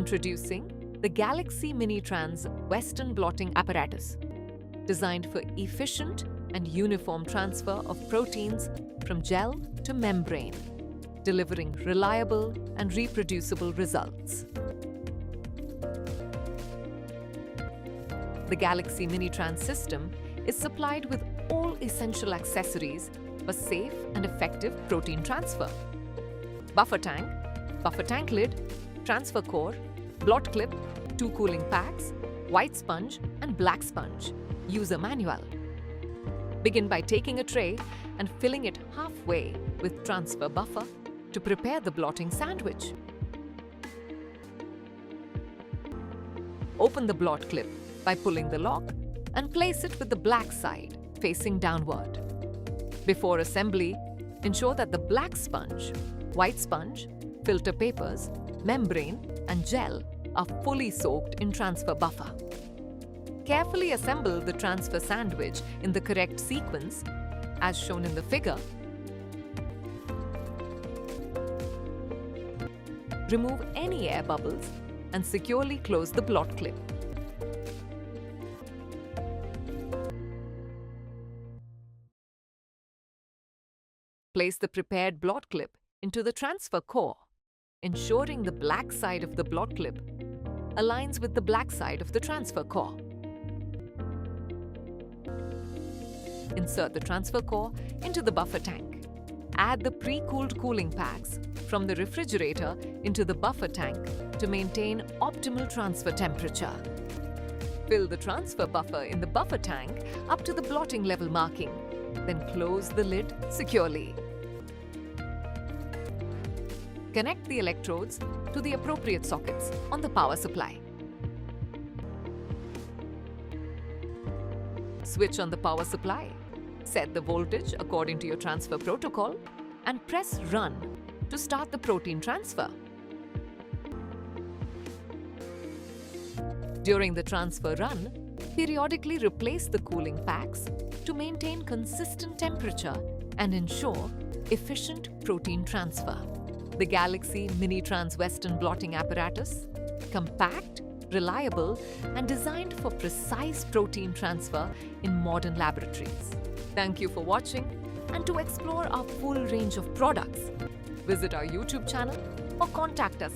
Introducing the Galaxy Minitrans Western Blotting Apparatus, designed for efficient and uniform transfer of proteins from gel to membrane, delivering reliable and reproducible results. The Galaxy Minitrans system is supplied with all essential accessories for safe and effective protein transfer: buffer tank lid, transfer core, blot clip, 2 cooling packs, white sponge and black sponge. User manual. Begin by taking a tray and filling it halfway with transfer buffer to prepare the blotting sandwich. Open the blot clip by pulling the lock and place it with the black side facing downward. Before assembly, ensure that the black sponge, white sponge, filter papers, membrane and gel are fully soaked in transfer buffer. Carefully assemble the transfer sandwich in the correct sequence as shown in the figure. Remove any air bubbles and securely close the blot clip. Place the prepared blot clip into the transfer core, ensuring the black side of the blot clip aligns with the black side of the transfer core. Insert the transfer core into the buffer tank. Add the pre-cooled cooling packs from the refrigerator into the buffer tank to maintain optimal transfer temperature. Fill the transfer buffer in the buffer tank up to the blotting level marking, then close the lid securely. Connect the electrodes to the appropriate sockets on the power supply. Switch on the power supply. Set the voltage according to your transfer protocol and press Run to start the protein transfer. During the transfer run, periodically replace the cooling packs to maintain consistent temperature and ensure efficient protein transfer. The Galaxy Minitrans Western Blotting Apparatus, compact, reliable, and designed for precise protein transfer in modern laboratories. Thank you for watching, and to explore our full range of products, visit our YouTube channel or contact us